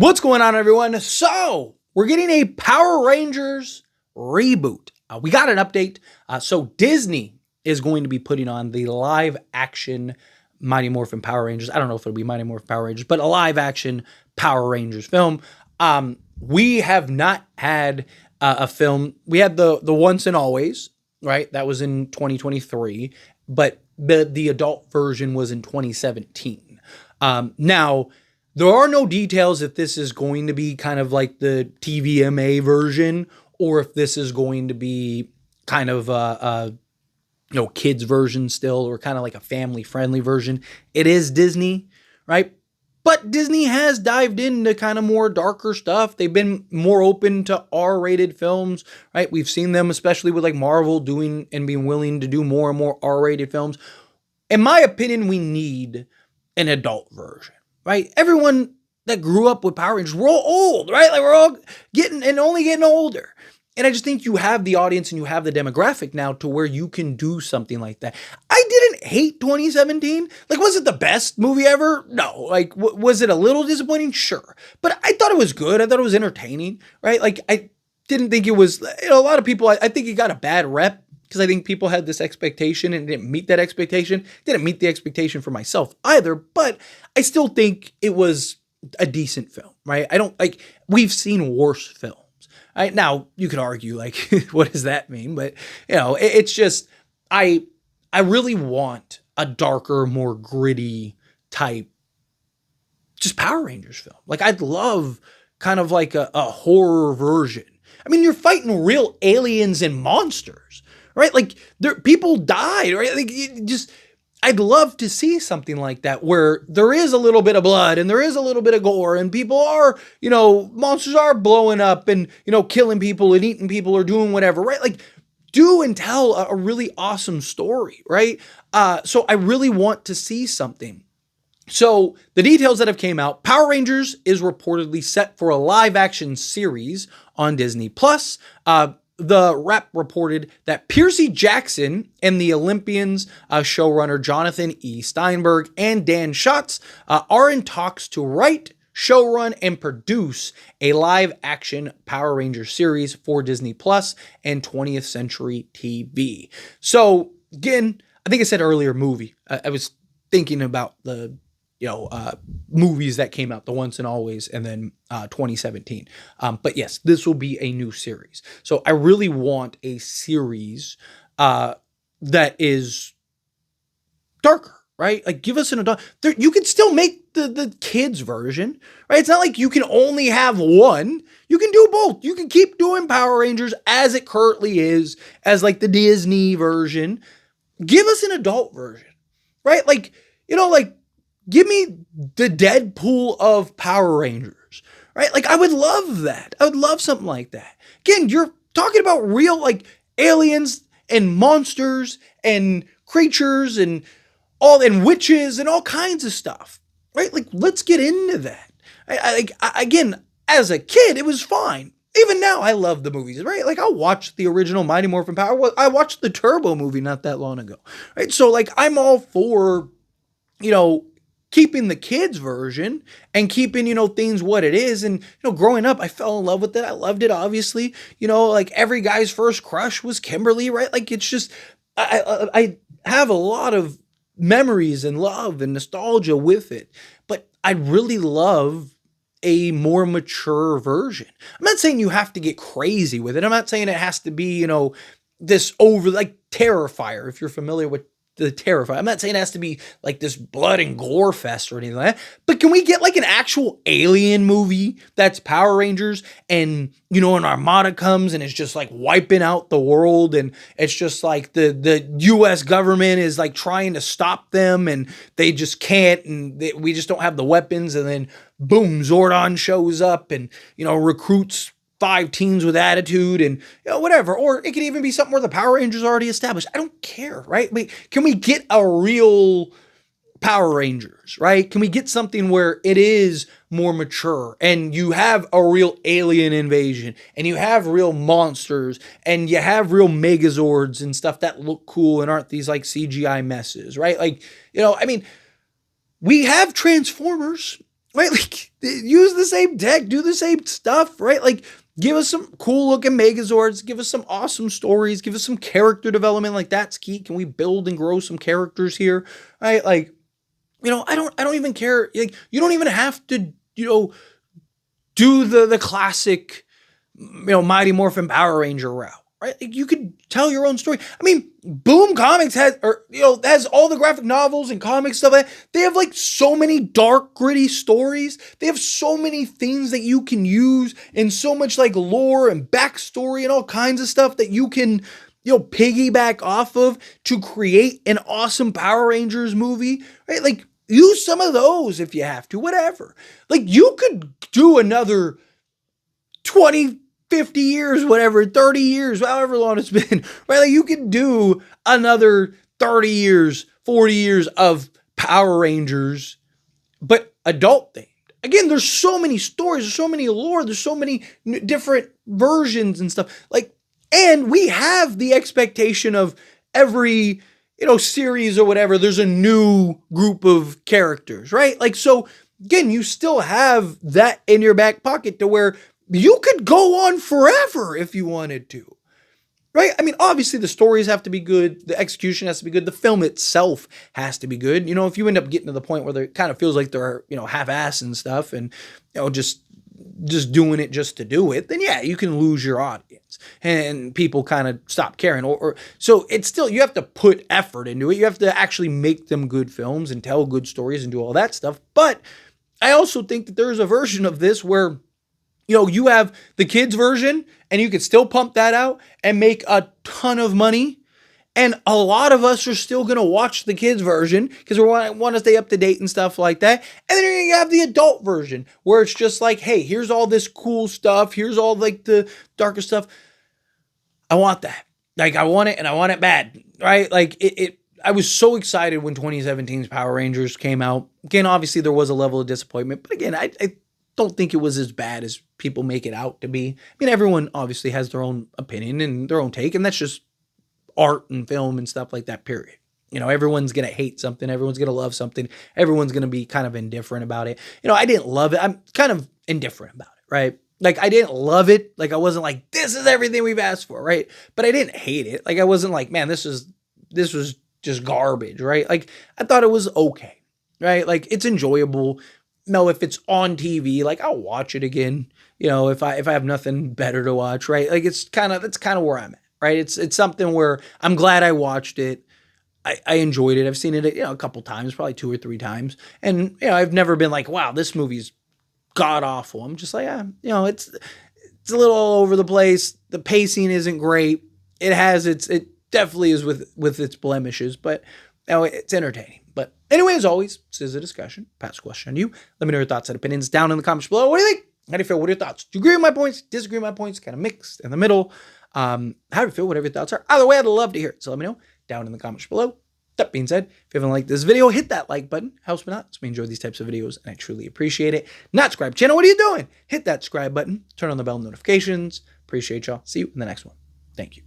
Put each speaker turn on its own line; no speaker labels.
What's going on, everyone? So, we're getting a Power Rangers reboot. We got an update. So, Disney is going to be putting on the live action Mighty Morphin Power Rangers. I don't know if it'll be Mighty Morphin Power Rangers, but a live action Power Rangers film. We have not had a film. We had the Once and Always, right? That was in 2023, but the adult version was in 2017. Now, there are no details if this is going to be kind of like the TVMA version or if this is going to be kind of a kids version still, or kind of like a family-friendly version. It is Disney, right? But Disney has dived into kind of more darker stuff. They've been more open to R-rated films, right? We've seen them, especially with like Marvel, doing and being willing to do more and more R-rated films. In my opinion, we need an adult version. Right? Everyone that grew up with Power Rangers, we're all old, right? Like we're all only getting older. And I just think you have the audience and you have the demographic now to where you can do something like that. I didn't hate 2017. Like, was it the best movie ever? No. Like, was it a little disappointing? Sure. But I thought it was good. I thought it was entertaining, right? Like, I didn't think it was, a lot of people, I think it got a bad rep, because I think people had this expectation and didn't meet that expectation. Didn't meet the expectation for myself either, but I still think it was a decent film, right? We've seen worse films. Right? Now, you could argue, like, what does that mean? But, it's just, I really want a darker, more gritty type, just Power Rangers film. Like, I'd love kind of like a horror version. I mean, you're fighting real aliens and monsters. Right? Like people died, right? Like I'd love to see something like that where there is a little bit of blood and there is a little bit of gore and people are, monsters are blowing up and, killing people and eating people or doing whatever, right? Like do and tell a really awesome story, right? So I really want to see something. So the details that have came out, Power Rangers is reportedly set for a live action series on Disney Plus. The Rep reported that Percy Jackson and the Olympians showrunner Jonathan E. Steinberg and Dan Schatz are in talks to write, showrun, and produce a live-action Power Rangers series for Disney Plus and 20th Century TV. So, again, I think I said earlier movie. I was thinking about the movies that came out, the Once and Always, and then 2017. But yes, this will be a new series. So I really want a series that is darker, right? Like give us an adult. You can still make the kids version, right? It's not like you can only have one. You can do both. You can keep doing Power Rangers as it currently is, as like the Disney version. Give us an adult version, right? Like, give me the Deadpool of Power Rangers, right? Like, I would love that. I would love something like that. Again, you're talking about real, like, aliens and monsters and creatures and witches and all kinds of stuff, right? Like, let's get into that. Again, as a kid, it was fine. Even now, I love the movies, right? Like, I'll watch the original Mighty Morphin Power. I watched the Turbo movie not that long ago, right? So, like, I'm all for, keeping the kids version and keeping, things what it is. And, growing up, I fell in love with it. I loved it, obviously. Like every guy's first crush was Kimberly, right? Like it's just, I have a lot of memories and love and nostalgia with it. But I'd really love a more mature version. I'm not saying you have to get crazy with it. I'm not saying it has to be, this over, like Terrifier, if you're familiar with the Terrifier. I'm not saying it has to be like this blood and gore fest or anything like that, but can we get like an actual alien movie that's Power Rangers and, an armada comes and it's just like wiping out the world and it's just like the US government is like trying to stop them and they just can't and we just don't have the weapons and then boom, Zordon shows up and, recruits 5 teens with attitude and whatever. Or it could even be something where the Power Rangers are already established. I don't care, right? Can we get a real Power Rangers, right? Can we get something where it is more mature and you have a real alien invasion and you have real monsters and you have real Megazords and stuff that look cool and aren't these like CGI messes, right? Like, we have Transformers. right? Like, use the same tech, do the same stuff, right? Like, give us some cool looking Megazords, give us some awesome stories, give us some character development. Like, that's key. Can we build and grow some characters here, right? Like, I don't even care. Like, you don't even have to, do the classic, Mighty Morphin Power Ranger route, right? Like, you could tell your own story. I mean, Boom Comics has all the graphic novels and comic stuff. They have like so many dark, gritty stories. They have so many things that you can use, and so much like lore and backstory and all kinds of stuff that you can, piggyback off of to create an awesome Power Rangers movie, right? Like, use some of those if you have to, whatever. Like, you could do another 20, 50 years, whatever, 30 years, however long it's been, right? Like, you can do another 30 years, 40 years of Power Rangers, but adult themed. Again, there's so many stories, there's so many lore, there's so many different versions and stuff. Like, and we have the expectation of every, series or whatever, there's a new group of characters, right? Like, so again, you still have that in your back pocket to where you could go on forever if you wanted to, right? I mean, obviously the stories have to be good. The execution has to be good. The film itself has to be good. If you end up getting to the point where it kind of feels like they're, half-assed and stuff and, just doing it just to do it, then yeah, you can lose your audience and people kind of stop caring. Or so it's still, you have to put effort into it. You have to actually make them good films and tell good stories and do all that stuff. But I also think that there's a version of this where, you have the kids version and you could still pump that out and make a ton of money. And a lot of us are still going to watch the kids version because we want to stay up to date and stuff like that. And then you're going to have the adult version where it's just like, hey, here's all this cool stuff. Here's all like the darker stuff. I want that. Like, I want it and I want it bad, right? Like I was so excited when 2017's Power Rangers came out. Again, obviously there was a level of disappointment, but again, I don't think it was as bad as people make it out to be. I mean, everyone obviously has their own opinion and their own take, and that's just art and film and stuff like that, period. Everyone's going to hate something. Everyone's going to love something. Everyone's going to be kind of indifferent about it. I didn't love it. I'm kind of indifferent about it, right? Like, I didn't love it. Like, I wasn't like, this is everything we've asked for, right? But I didn't hate it. Like, I wasn't like, man, this was just garbage, right? Like, I thought it was okay, right? Like, it's enjoyable. No, if it's on TV, like, I'll watch it again. If I have nothing better to watch, right? Like, that's kind of where I'm at. Right. It's something where I'm glad I watched it. I enjoyed it. I've seen it, a couple times, probably 2 or 3 times. And, I've never been like, wow, this movie's god awful. I'm just like, it's a little all over the place. The pacing isn't great. It definitely is with its blemishes, but it's entertaining. But anyway, as always, this is a discussion. Pass the question on you. Let me know your thoughts and opinions down in the comments below. What do you think? How do you feel? What are your thoughts? Do you agree with my points? Disagree with my points? Kind of mixed in the middle. How do you feel? Whatever your thoughts are. Either way, I'd love to hear it. So let me know down in the comments below. That being said, if you haven't liked this video, hit that like button. Helps me out. It's me enjoy these types of videos, and I truly appreciate it. Not subscribe channel. What are you doing? Hit that subscribe button. Turn on the bell notifications. Appreciate y'all. See you in the next one. Thank you.